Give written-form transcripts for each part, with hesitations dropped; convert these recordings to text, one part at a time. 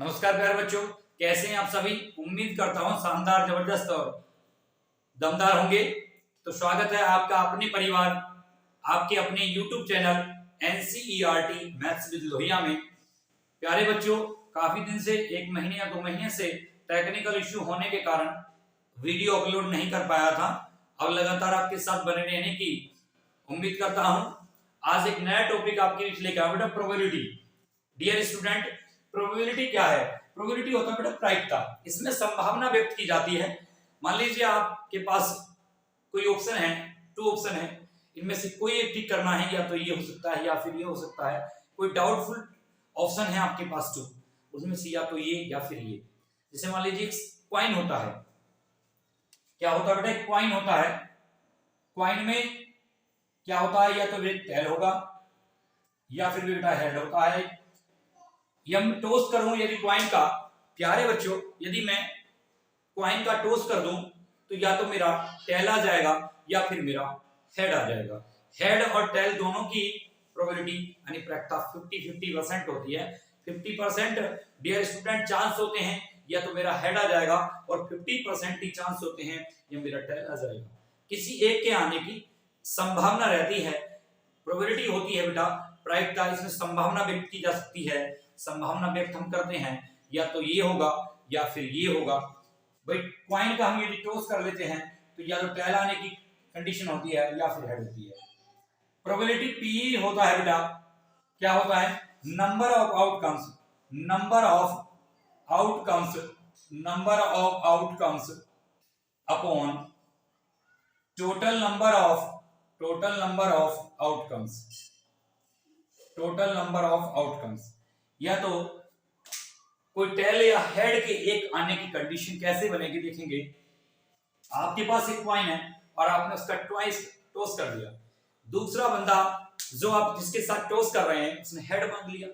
नमस्कार प्यारे बच्चों, कैसे हैं आप सभी। उम्मीद करता हूं शानदार, जबरदस्त और दमदार होंगे। तो स्वागत है आपका अपने परिवार, आपके अपने YouTube channel NCERT maths with Lohia में। प्यारे बच्चों, काफी दिन से 1 महीने या 2 महीने से टेक्निकल इश्यू होने के कारण वीडियो अपलोड नहीं कर पाया था। अब लगातार आपके साथ बने रहने की उम्मीद करता हूं। आज एक नया टॉपिक आपके बीच लेकर आया बेटा, प्रोबेबिलिटी। डियर स्टूडेंट, प्रोबेबिलिटी क्या है? प्रोबेबिलिटी होता है बेटा प्रायिकता। इसमें संभावना व्यक्त की जाती है। मान लीजिए आपके पास कोई ऑप्शन है, 2 ऑप्शन है, इनमें से कोई एक टिक करना है, या तो ये हो सकता है या फिर ये हो सकता है। कोई डाउटफुल ऑप्शन है आपके पास 2, उसमें से या तो ये या फिर ये। जैसे मान लीजिए कॉइन होता है, क्या होता है बेटा? एक कॉइन होता है। कॉइन में क्या होता है? या तो टेल होगा या फिर बेटा हेड होता है। या मैं टॉस करूं यदि कॉइन का, प्यारे बच्चों, यदि मैं कॉइन का टॉस कर दूं तो या तो मेरा टेल आ जाएगा या फिर मेरा हेड आ जाएगा। हेड और टेल दोनों की प्रोबेबिलिटी यानी प्रायिकता 50-50% होती है। 50% डियर स्टूडेंट चांस होते हैं या तो मेरा हेड आ जाएगा, और 50% ही चांस होते हैं या मेरा टेल आ जाएगा। किसी एक के आने की संभावना रहती है। प्रोबेबिलिटी होती है बेटा प्रायिकता, इसमें संभावना व्यक्त की जा सकती है। संभावना व्यक्त हम करते हैं या तो ये होगा या फिर ये होगा। भाई कॉइन का हम यदि टॉस कर लेते हैं तो या तो टेल आने की कंडीशन होती है या फिर हेड होती है। प्रोबेबिलिटी पी होता है बेटा, क्या होता है? Number of outcomes, number of outcomes, number of outcomes upon total number of outcomes, total number of outcomes. या तो कोई टेल या हेड के एक आने की कंडीशन कैसे बनेगी देखेंगे। आपके पास एक कॉइन है और आपने उसका ट्वाइस टॉस कर दिया। दूसरा बंदा जो आप जिसके साथ टॉस कर रहे हैं उसने हेड मांग लिया,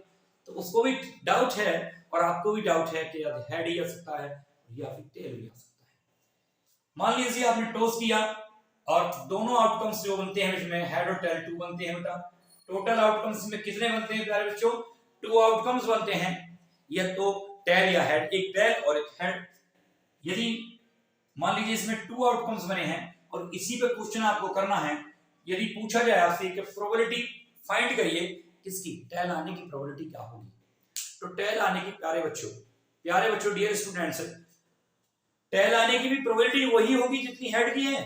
तो उसको भी डाउट है और आपको भी डाउट है कि हेड ही आ सकता है या फिर टेल भी आ सकता है। मान लीजिए आपने टॉस किया और दोनों आउटकम्स जो बनते हैं इसमें हेड और टेल 2 बनते हैं बेटा। टोटल आउटकम्स में कितने बनते हैं प्यारे बच्चों? 2 आउटकम्स बनते हैं, या तो टेल या हेड, एक टेल और एक हेड। यदि मान लीजिए इसमें 2 आउटकम्स बने हैं और इसी पे क्वेश्चन आपको करना है, यदि पूछा जाए आपसे कि प्रोबेबिलिटी फाइंड करिए किसकी, टेल आने की प्रोबेबिलिटी क्या होगी, तो टेल आने की प्यारे बच्चों डियर स्टूडेंट्स, टेल आने की भी प्रोबेबिलिटी वही होगी जितनी हेड की है।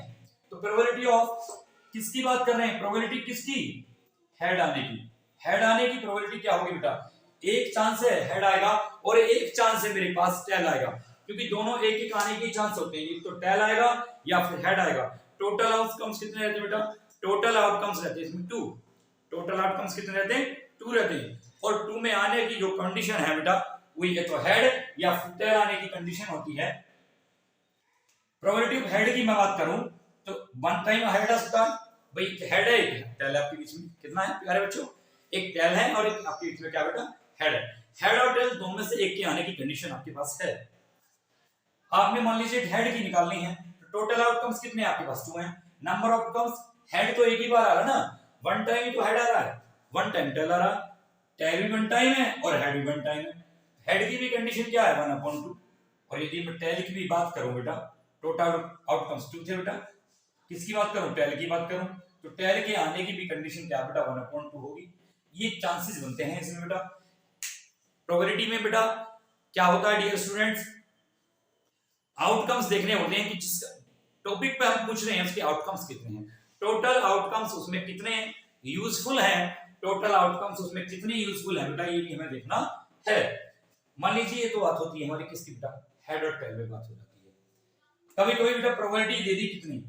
तो प्रोबेबिलिटी ऑफ किसकी बात कर रहे हैं? प्रोबेबिलिटी किसकी? हेड आने की। हेड आने की प्रोबेबिलिटी क्या होगी बेटा? एक चांस है हेड आएगा और एक चांस है मेरे पास टेल आएगा, क्योंकि दोनों एक एक आने के चांस होते हैं, तो टेल आएगा या फिर हेड आएगा। टोटल आउटकम्स कितने रहते हैं बेटा? टोटल आउटकम्स रहते हैं इसमें 2। टोटल आउटकम्स कितने रहते हैं? 2 रहते हैं। और 2 में आने की जो कंडीशन है बेटा वो या तो हेड या फिर टेल आने की कंडीशन होती है। प्रोबेबिलिटी ऑफ हेड की मैं बात करूं तो 1 टाइम हेड आ सकता है। भाई हेड है, टेल आपके बीच में कितना है प्यारे बच्चों? एक टेल है और एक आपके बीच में क्या बेटा? हेड है। हेड और टेल दोनों में से एक के आने की कंडीशन आपके पास है। आपने मान लीजिए हेड की निकालनी है, तो टोटल आउटकम्स कितने आपके पास? 2 हैं। नंबर ऑफ आउटकम्स, हेड तो एक ही बार आ रहा है ना, 1 टाइम ही तो हेड आ रहा है, 1 टाइम टेल आ रहा है। टेल भी 1 टाइम है और हेड भी 1 टाइम है। हेड की भी कंडीशन क्या है? 1/2। और यदि मैं टेल की भी बात करूं बेटा, टोटल आउटकम्स 2 थे बेटा। किसकी बात करूं? टेल की बात करूं तो टेल के आने की भी कंडीशन क्या बेटा? 1/2 होगी। ये चांसेस बनते हैं इसमें बेटा। प्रोबेबिलिटी में बेटा क्या होता है डियर स्टूडेंट्स? आउटकम्स देखने होते हैं कि जिस टॉपिक पे हम पूछ रहे हैं उसके आउटकम्स कितने हैं। टोटल आउटकम्स उसमें कितने यूजफुल हैं, टोटल आउटकम्स उसमें कितने यूजफुल हैं बेटा, ये भी हमें देखना है। मान लीजिए ये तो बात होती है हमारी किसकी बेटा? हेड और टेल में बात हो जाती है। कभी कभी बेटा प्रोबेबिलिटी दे दी कितनी?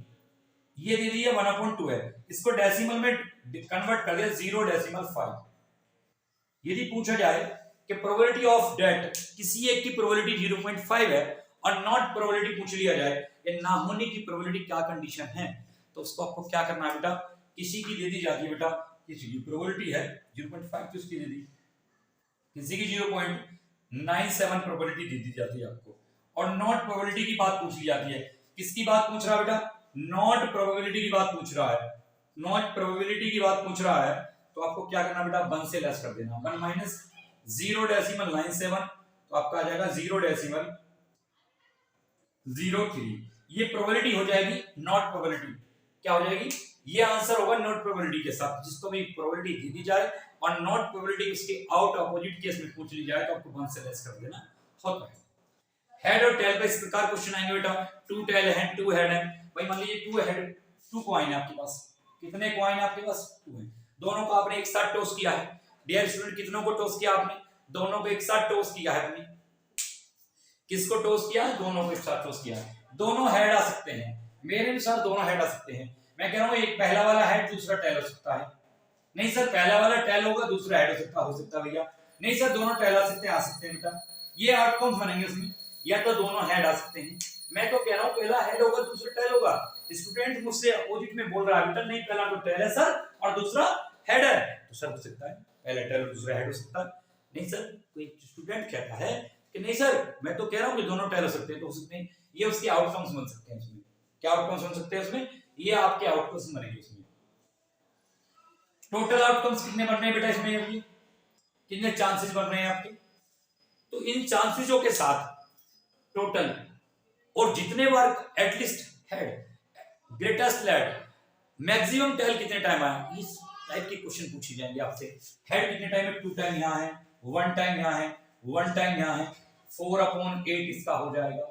ये दे दी है 1/2 है। इसको डेसिमल में कन्वर्ट कर दिया 0.5। यदि पूछा जाए कि प्रोबेबिलिटी ऑफ डेट, किसी एक की प्रोबेबिलिटी 0.5 है और नॉट प्रोबेबिलिटी पूछ लिया जाए या ना होने की प्रोबेबिलिटी क्या कंडीशन है, तो उसको आपको क्या करना है बेटा? किसी की दे दी जाती है बेटा, किसी की प्रोबेबिलिटी है 0.5 तो उसकी दे दी, किसी की 0.97 प्रोबेबिलिटी दे दी जाती है आपको। और नॉट प्रोबेबिलिटी की बात पूछ ली जाती है। किसकी बात पूछ रहा है बेटा? नॉट प्रोबेबिलिटी की बात पूछ रहा है। नॉट प्रोबेबिलिटी की बात पूछ रहा है तो आपको क्या करना बेटा? 1 से लेस कर देना। 1 - 0.97 तो आपका आ जाएगा 0.03। ये प्रोबेबिलिटी हो जाएगी नॉट प्रोबेबिलिटी, क्या हो जाएगी, ये आंसर होगा नॉट प्रोबेबिलिटी के साथ। जिसको भी प्रोबेबिलिटी दी जाए और नॉट प्रोबेबिलिटी उसके आउट अपोजिट केस में पूछ ली जाए तो आपको 1 से लेस कर देना होता है। हेड और टेल पे इस प्रकार क्वेश्चन आएंगे बेटा, 2 टेल है 2 हेड है। भाई मान लीजिए 2 हेड 2 कॉइन है आपके पास, कितने कॉइन है आपके पास, 2 है। दोनों को आपने एक साथ टॉस किया है। डियर स्टूडेंट कितनों को टॉस किया आपने, दोनों को एक साथ टॉस किया है। आपने किसको टॉस किया है, दोनों को एक साथ टॉस किया है। दोनों हेड आ सकते हैं, मेरे अनुसार दोनों हेड आ सकते हैं। मैं कह रहा हूं एक पहला वाला हेड दूसरा टेल हो सकता है। नहीं सर पहला वाला टेल होगा दूसरा हेड हो सकता भैया। नहीं सर दोनों टेल आ सकते हैं बेटा। ये आउटकम्स बनेंगे उसमें, या तो दोनों हेड आ सकते हैं। मैं तो कह रहा हूं पहला हेड होगा दूसरा टेल होगा। स्टूडेंट मुझसे अपोजिट में बोल रहा है बेटा नहीं पहला तो टेल है सर और दूसरा हेड है, तो सर हो सकता है पहला टेल और दूसरा हेड हो सकता है। नहीं सर कोई स्टूडेंट कहता है कि नहीं सर मैं तो कह रहा हूं कि दोनों टेल हो सकते हैं, तो हो सकते हैं। ये उसके आउटकम्स बन सकते हैं उसमें। क्या आउटकम्स बन सकते हैं उसमें, ये आपके आउटकम्स बनेंगे उसमें। टोटल आउटकम्स कितने बन रहे हैं बेटा इसमें, अभी कितने चांसेस बन रहे हैं आपके, तो इन चांसेसों के साथ टोटल और जितने बार at least head greatest lead maximum tail कितने टाइम आया, इस टाइप के क्वेश्चन पूछे जाएंगे आपसे। हेड कितने टाइम है, 2 टाइम यहाँ है, 1 टाइम यहाँ है, 1 टाइम यहाँ है, 4/8 इसका हो जाएगा,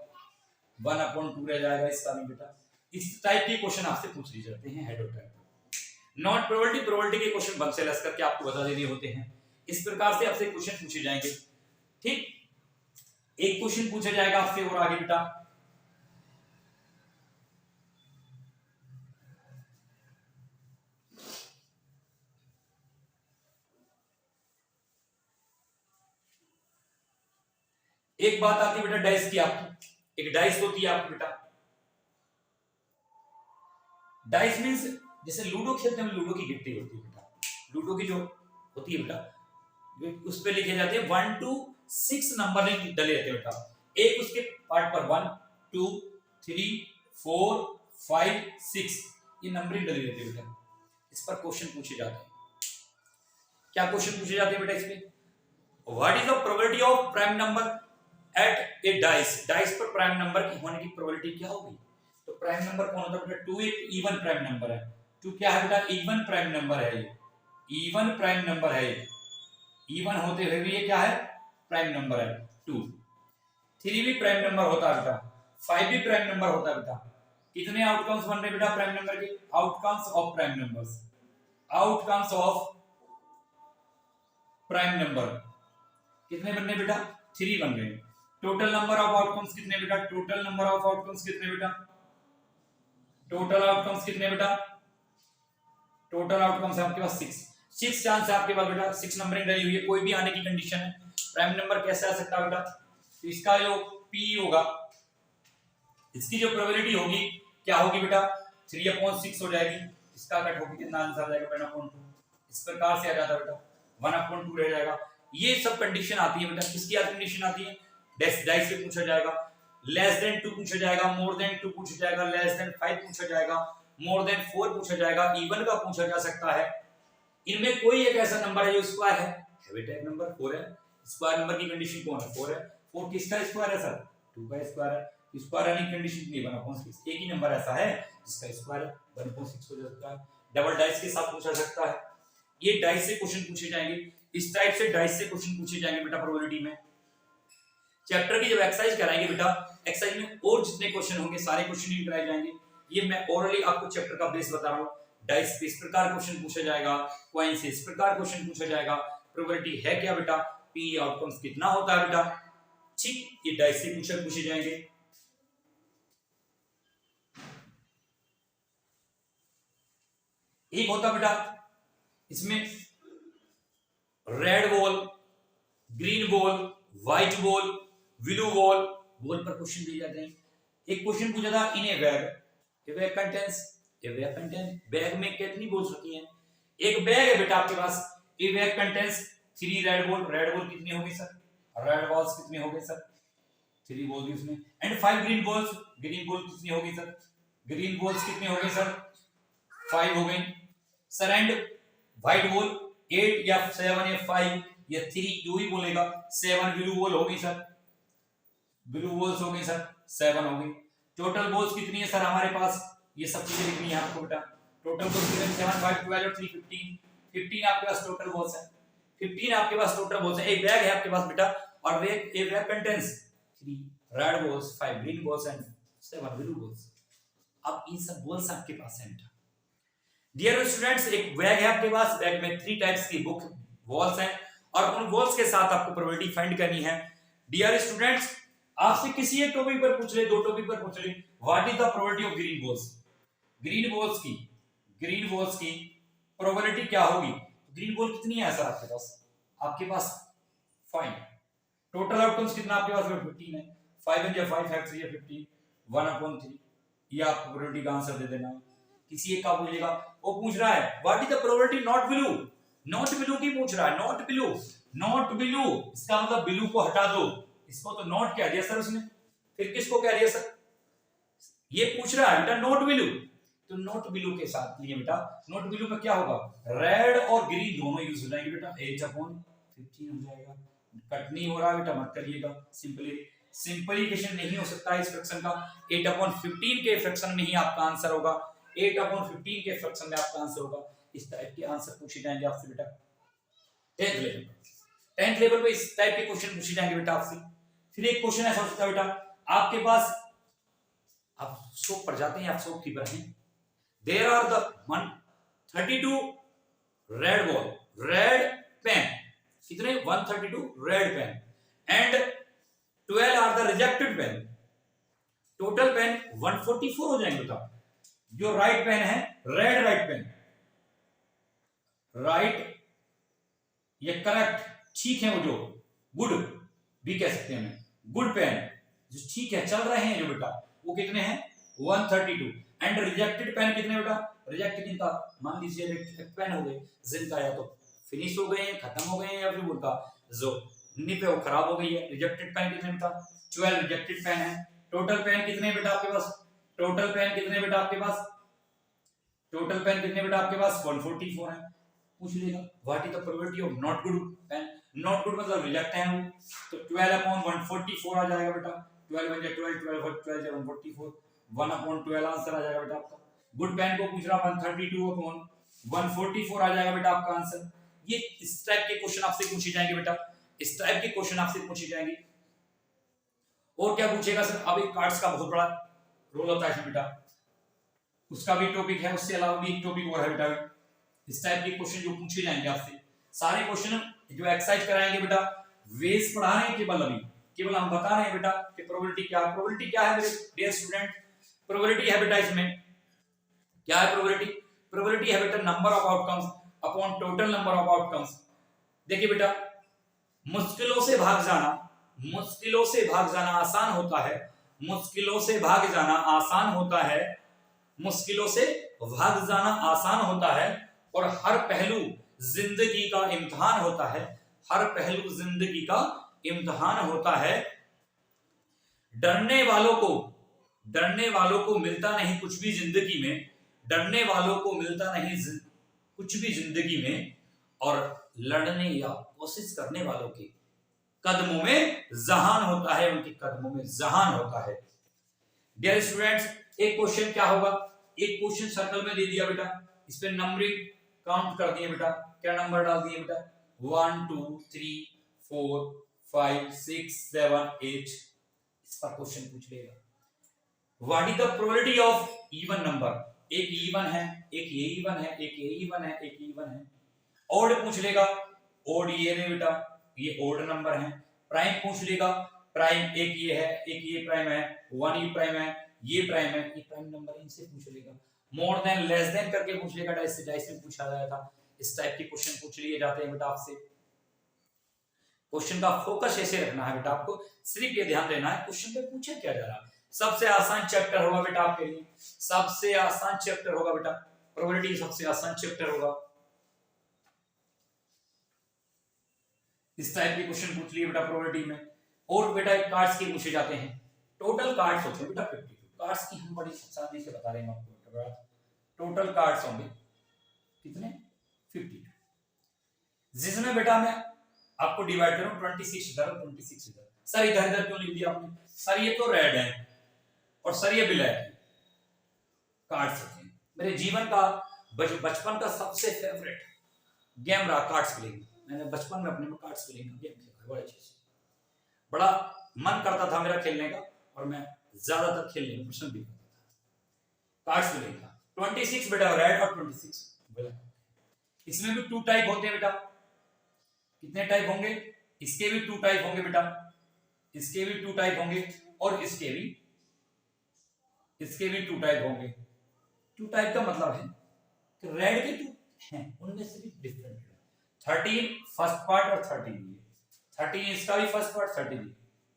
1/2 रह जाएगा इसका भी बेटा। इस टाइप के क्वेश्चन आपसे पूछ लिए जाते हैं हेड और टेल। नॉट प्रोबेबिलिटी प्रोबेबिलिटी के क्वेश्चन 1 से लेस करके आपको बता देने होते हैं। इस प्रकार से आपसे क्वेश्चन पूछे जाएंगे। ठीक, एक क्वेश्चन पूछा जाएगा आपसे और आगे बेटा एक बात आती है बेटा डाइस की आपकी, एक डाइस होती है आपकी बेटा। डाइस मींस जैसे लूडो खेलते हैं, लूडो की गिट्टी होती है बेटा, लूडो की जो होती है बेटा उस पे लिखे जाते हैं 1 to 6 नंबर डले रहते हैं बेटा। एक उसके पार्ट पर 1 2 3 4 5 6 ये नंबरिंग डली रहती है बेटा। इस पर क्वेश्चन पूछे जाते हैं। क्या क्वेश्चन पूछे जाते हैं बेटा इसमें, what is the probability of prime number at a dice, dice पर प्राइम नंबर की होने की प्रोबेबिलिटी क्या होगी। तो प्राइम नंबर कौन होता है बेटा, 2 एक इवन प्राइम नंबर है। 2 क्या है बेटा, इवन प्राइम नंबर है। ये इवन प्राइम नंबर है, इवन होते हुए भी ये क्या है प्राइम नंबर है। 2 3 भी प्राइम नंबर होता है बेटा, 5 भी प्राइम नंबर होता है बेटा। कितने आउटकम्स बन रहे बेटा प्राइम नंबर के, outcomes of prime numbers, outcomes of prime number कितने बन रहे बेटा, 3 बन रहे। टोटल नंबर ऑफ आउटकम्स कितने बेटा, टोटल नंबर ऑफ आउटकम्स कितने बेटा, टोटल आउटकम्स कितने बेटा, टोटल आउटकम्स है आपके पास 6 चांस है आपके पास बेटा। 6 नंबरिंग डली हुई है, कोई भी आने की कंडीशन है। प्राइम नंबर कैसे आ सकता है बेटा, तो इसका जो p होगा, इसकी जो प्रोबेबिलिटी होगी क्या होगी बेटा, 3/6 हो जाएगी। इसका कट होगी कितना आंसर आ जाएगा 1/2। इस प्रकार से आ जाता है बेटा, 1/2 रह जाएगा। ये सब कंडीशन आती है बेटा, किसकी कंडीशन आती है, डाइस से पूछा जाएगा। लेस देन 2 पूछा जाएगा, मोर देन 2 पूछा जाएगा, लेस देन 5 पूछा जाएगा, मोर देन 4 पूछा जाएगा, इवन का पूछा जा सकता है। इनमें कोई एक ऐसा नंबर है जो स्क्वायर है, हैवी टाइप नंबर 4 है। स्क्वायर नंबर की कंडीशन कौन है, 4 है। 4 किसका स्क्वायर है सर, 2 का स्क्वायर है। स्क्वायर आने की कंडीशन नहीं, 1/6। एक ही नंबर ऐसा है जिसका स्क्वायर 1/6 हो जाता है। डबल डाइस के साथ पूछा सकता है। ये डाइस से क्वेश्चन पूछे जाएंगे, इस टाइप से डाइस से क्वेश्चन पूछे जाएंगे बेटा प्रोबेबिलिटी में। चैप्टर की जब एक्सरसाइज कराएंगे बेटा, एक्सरसाइज में और जितने क्वेश्चन होंगे सारे क्वेश्चन ही कराए जाएंगे। ये मैं ओरली आपको चैप्टर का बेस बता रहा हूँ। डाइस पे इस प्रकार क्वेश्चन पूछा जाएगा, कॉइन से इस प्रकार क्वेश्चन पूछा जाएगा। प्रोबेबिलिटी है क्या बेटा, पी आउटकम्स कितना होता है बेटा। ठीक, ये डाइस से क्वेश्चन पूछे जाएंगे। एक होता बेटा इसमें red ball, green ball, white ball, blue ball, ball पर क्वेश्चन दिए जाते हैं। एक क्वेश्चन पूछा था in a bag, a bag contains, a bag contain, bag में कितनी बॉल्स होती हैं। एक बैग है बेटा आपके पास, a bag contains 3 red ball, red ball कितनी होगी सर, रेड बॉल्स कितनी होगी सर, 3 बॉल भी उसमें। And 5 green balls, green ball कितनी होगी सर, ग्रीन बॉल्स कितनी होगी सर, 5 हो गई सर। एंड व्हाइट बॉल 8 या 7 या 5 या 3 जो ही बोलेगा। 7 ब्लू बॉल हो गई सर, ब्लू बॉल्स हो गई सर, 7 हो गई। टोटल बॉल्स कितनी है सर हमारे पास, ये सब चीजें लिखनी है आपको बेटा। टोटल बॉल्स कितनी, 7 5 12 और 3 15, 15 आपके पास टोटल बॉल्स है, 15 आपके पास टोटल बॉल्स है। एक बैग है आपके पास बेटा, और एक bag contains 3 red balls, 5 green balls and 7 blue balls. अब इन सब बॉल्स आपके पास है बेटा। डियर स्टूडेंट्स, एक बैग है आपके पास, बैग में 3 टाइप्स की बुक बॉल्स हैं, और उन बॉल्स के साथ आपको प्रोबेबिलिटी फाइंड करनी है। डियर स्टूडेंट्स, आपसे किसी एक टॉपिक पर पूछ ले, 2 टॉपिक पर पूछ ले, what is the probability of green balls, green balls की प्रोबेबिलिटी क्या होगी। ग्रीन बॉल कितनी है सर आपके पास 5। टोटल आउटकम्स कितना आपके पास 15 है, 5 × 5 है 3 15, 1/3। ये आप प्रोबेबिलिटी का आंसर दे देना। किसी एक का पूछेगा, वो पूछ रहा है what is the probability not blue, not blue की पूछ रहा है, नॉट ब्लू, नॉट ब्लू, इसका मतलब ब्लू को हटा दो, इसको तो नॉट कह दिया सर उसने, फिर किसको कह दिया सर, ये पूछ रहा है बेटा नॉट ब्लू, तो नॉट ब्लू के साथ लिए बेटा, नॉट ब्लू में क्या होगा, रेड और ग्रीन दोनों यूज हो जाएंगे बेटा, H/15 हो जाएगा। कट नहीं हो रहा बेटा, मत करिएगा, सिंपलीफिकेशन नहीं हो सकता इस फ्रैक्शन का। 8/15 के फ्रैक्शन में ही आपका आंसर होगा, 8/15 के फ्रैक्शन में आपका आंसर होगा। इस टाइप के आंसर पूछे जाएंगे आपसे बेटा 10th लेवल पे, इस टाइप के क्वेश्चन पूछे जाएंगे बेटा आपसे। फिर एक क्वेश्चन ऐसा हो सकता है बेटा, आपके पास, आप शॉप पर जाते हैं, आप शॉपकीपर हैं, there are the 132 red ball, red pen, कितने 132 red pen, and 12 are the rejected pen, total pen 144 हो जाएंगे बेटा। जो राइट पेन है, रेड राइट पेन, राइट ये करेक्ट ठीक है, वो जो गुड भी कह सकते हैं, गुड पेन जो ठीक है चल रहे हैं जो बेटा, वो कितने हैं 132, एंड रिजेक्टेड पेन कितने बेटा, रिजेक्ट जिनका मान लीजिए रिजेक्टेड पेन हो गए, जिनका या तो फिनिश हो गए हैं, खत्म हो गए हैं, या फिर उनका जो निप है वो खराब हो गई है। रिजेक्टेड पेन कितने बेटा, 12 रिजेक्टेड पेन है। टोटल पेन कितने बेटा आपके पास, टोटल पेन कितने बेटा आपके पास, टोटल पेन कितने बेटा आपके पास 144 है। पूछ लेगा what is the probability of not good pen, not good मतलब रिजेक्ट है वो, तो 12/144 आ जाएगा बेटा, 12 × 12 12 12 144, 1/12 आंसर आ जाएगा बेटा आपका। गुड पेन को पूछ रहा 132/144 आ जाएगा बेटा आपका आंसर। ये इस टाइप के क्वेश्चन आपसे पूछे जाएंगे बेटा, इस टाइप के क्वेश्चन आपसे पूछे जाएंगे। और क्या पूछेगा सर, अब एक कार्ड्स का बहुत बड़ा रोल होता है बेटा, उसका भी टॉपिक है, उससे अलावा भी एक टॉपिक और है बेटा। इस टाइप के क्वेश्चन जो पूछे जाएंगे आपसे, सारे क्वेश्चन जो एक्सरसाइज कराएंगे बेटा, वेज पढ़ा रहे हैं केवल, अभी केवल हम बता रहे हैं बेटा कि प्रोबेबिलिटी क्या है। प्रोबेबिलिटी क्या है मेरे डियर स्टूडेंट, प्रोबेबिलिटी है बेटा, इसमें क्या है प्रोबेबिलिटी, प्रोबेबिलिटी है बेटा number of outcomes upon total number of outcomes. देखिए बेटा, मुश्किलों से भाग जाना, मुश्किलों से भाग जाना आसान होता है, मुश्किलों से भाग जाना आसान होता है, मुश्किलों से भाग जाना आसान होता है, और हर पहलू जिंदगी का इम्तिहान होता है, हर पहलू जिंदगी का इम्तिहान होता है। डरने वालों को मिलता नहीं कुछ भी जिंदगी में, डरने वालों को मिलता नहीं कुछ भी जिंदगी में, और लड़ने या कोशिश करने वालों के कदमों में जहान होता है, उनके कदमों में जहान होता है। डियर स्टूडेंट्स, एक क्वेश्चन क्या होगा, एक क्वेश्चन सर्कल में दे दिया बेटा, इस पे नंबरिंग काउंट कर दिए बेटा, क्या नंबर डाल दिए बेटा 1 2 3 4 5 6 7 8। इस पर क्वेश्चन पूछ लेगा what is the probability of even number, एक इवन है, एक ये इवन है, एक ये इवन है, एक इवन है। ऑड पूछ लेगा, ऑड ये है बेटा, ये ऑड नंबर है। प्राइम पूछ लेगा, प्राइम एक ये है, एक ये प्राइम है, 1 ये प्राइम है, ये प्राइम है, ये प्राइम नंबर, इनसे पूछ लेगा। मोर देन लेस देन करके पूछ लेगा, डाइस में पूछा गया था। इस टाइप के क्वेश्चन पूछ लिए जाते हैं बेटा आपसे। क्वेश्चन का फोकस ऐसे रखना है बेटा, आपको सिर्फ ये ध्यान देना है क्वेश्चन पे पूछा क्या जा रहा है। सबसे आसान चैप्टर होगा बेटा आपके लिए, सबसे आसान चैप्टर होगा बेटा, प्रोबेबिलिटी सबसे आसान चैप्टर होगा। इस टाइप के क्वेश्चन पूछ लिए बेटा प्रोबेबिलिटी में। और बेटा कार्ड्स के पूछे जाते हैं, टोटल कार्ड्स होते हैं बेटा 52 कार्ड्स की हम बड़ी आसानी से बता रहे हैं आपको। टोटल कार्ड्स होंगे कितने 52, जिसमें बेटा मैं आपको डिवाइड करूं 26 इधर 26 इधर। सर इधर इधर क्यों लिख दिया आपने? सर ये तो रेड है और सर ये ब्लैक है, काट सकते हैं। मेरे जीवन का बचपन का सबसे फेवरेट गेम रहा कार्ड्स प्लेइंग। मैंने बचपन में अपने में कार्ड्स प्लेइंग का गेम खेला, बड़ा अच्छे से, बड़ा मन करता था मेरा खेलने का और मैं ज्यादातर खेलने में पसंद भी करता था। कार्ड्स प्लेइंग का 26 बेटा रेड और 26 ब्लैक। इसमें भी 2 टाइप होते हैं बेटा। कितने टाइप होंगे? इसके भी 2 टाइप होंगे बेटा, इसके भी 2 टाइप होंगे और इसके भी 2 टाइप होंगे। 2 टाइप का मतलब है कि रेड के 2 हैं, उनमें से भी डिफरेंट है। 13 फर्स्ट पार्ट और 13 ये, 13 इसका भी फर्स्ट पार्ट, 13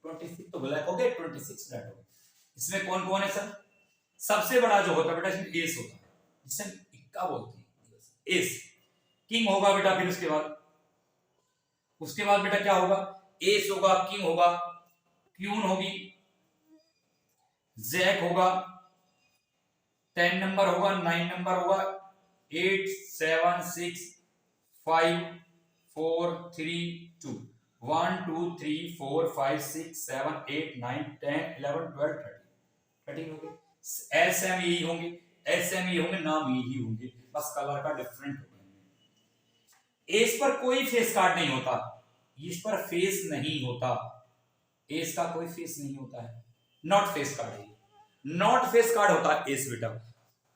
26 तो ब्लैक हो गए, 26 रेड हो गए। इसमें कौन कौन है सर? सबसे बड़ा जो होता है बेटा इसमें एस होता है, जिसे इक्का बोलते हैं, एस। किंग होगा बेटा, फिर उसके बाद बेटा क्या होगा? एस होगा, किंग होगा, क्यून होगी, जैक होगा, 10 नंबर होगा, 9 नंबर होगा, 8 7 6 5 4 3 2 1 2 3 4 5 6 7 8 9 10 11 12 13 हो गए। एस एम यही होंगे, एस एम यही होंगे, नाम यही होंगे, बस कलर का डिफरेंट होगा। एस पर कोई फेस कार्ड नहीं होता, इस पर फेस नहीं होता, एस का कोई फेस नहीं होता है, नॉट फेस कार्ड है, नॉट फेस कार्ड होता है एस बेटा।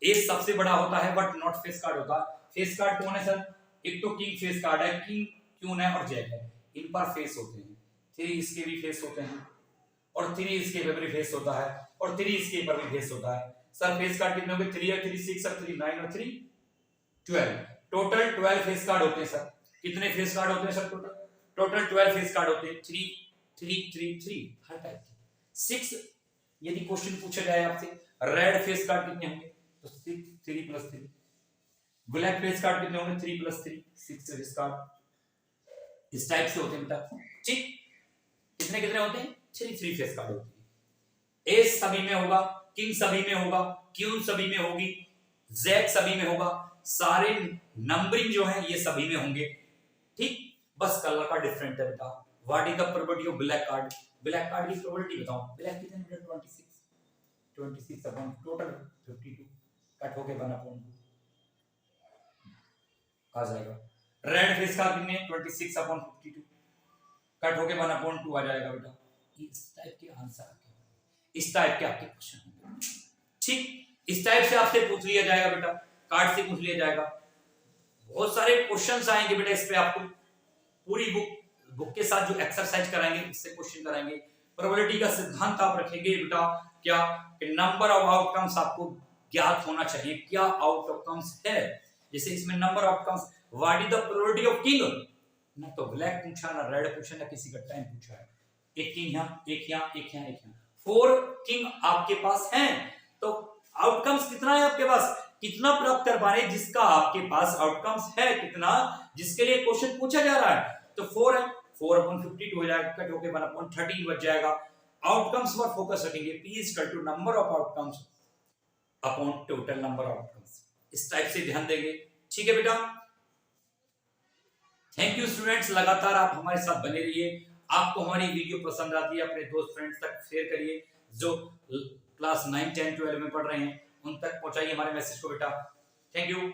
एस सबसे बड़ा होता है बट नॉट फेस कार्ड होता है। फेस कार्ड कौन है सर? एक तो किंग फेस कार्ड है, किंग क्यून है और जैक है, इन पर फेस होते हैं। 3 इसके भी फेस होते हैं और 3 इसके पर भी फेस होता है और 3 इसके पर भी फेस होता है। सर फेस कार्ड कितने होंगे? 3 और 3 6 और 3 9 और 3 12, टोटल 12 फेस कार्ड होते हैं सर। कितने फेस कार्ड होते हैं सर? टोटल 12 फेस कार्ड होते हैं। 3 3 3 3 हर टाइप के। 6 यदि क्वेश्चन पूछा जाए आपसे रेड फेस कार्ड कितने होंगे तो 6 3 प्लस 3। ब्लैक फेस कार्ड कितने होंगे? 3 प्लस 3 6 फेस कार्ड। इस टाइप से होते हैं बेटा, ठीक। कितने कितने होते हैं? 3 फेस कार्ड होते हैं। एस सभी में होगा, किंग सभी में होगा, क्यून सभी में होगी, जैक सभी में होगा, सारे नंबरिंग जो है ये सभी में होंगे, ठीक। बस कलर का डिफरेंट है बेटा। What is the probability of black card? Black card की प्रोबेबिलिटी बताओ। ब्लैक कितने बेटा? 26 अपॉन टोटल 52 कट होके 1/2 आ जाएगा। रेड फेस कार्ड कितने? 26 अपॉन 52 कट होके 1/2 आ जाएगा बेटा। इस टाइप के आंसर, इस टाइप के आपके क्वेश्चन होंगे, ठीक। इस टाइप से आपसे पूछ लिया जाएगा बेटा, कार्ड से पूछ लिया जाएगा। बहुत सारे क्वेश्चंस आएंगे बेटा इस पे, आपको पूरी बुक के साथ जो एक्सरसाइज कराएंगे इससे क्वेश्चन कराएंगे। प्रोबेबिलिटी का सिद्धांत आप रखेंगे बेटा क्या कि नंबर ऑफ आउटकम्स आपको ज्ञात होना चाहिए, क्या आउटकम्स है। जैसे इसमें number of outcomes, what is the probability of king, ना तो ब्लैक पूछा ना रेड पूछा ना किसी का टाइम पूछा है। एक किंग यहाँ, एक यहाँ, एक यहाँ, एक यहाँ, 4 किंग आपके पास हैं, तो आउटकम्स कितना है आपके पास? कितना प्राप्त कर पा रहे हैं जिसका आपके पास आउटकम्स है, कितना जिसके लिए क्वेश्चन पूछा जा रहा है। तो 4 है, 4/52 हो जाएगा, कट होके 1/13 बच जाएगा। आउटकम्स पर फोकस रखेंगे, P is equal to number of outcomes upon total number of outcomes. इस टाइप से ध्यान देंगे, ठीक है बेटा। थैंक यू स्टूडेंट्स, लगातार आप हमारे साथ बने रहिए। आपको हमारी वीडियो पसंद आती है अपने दोस्त फ्रेंड्स तक शेयर करिए, जो क्लास 9 10 12 में पढ़ रहे हैं उन तक पहुंचाइए हमारे मैसेज को बेटा। Thank you.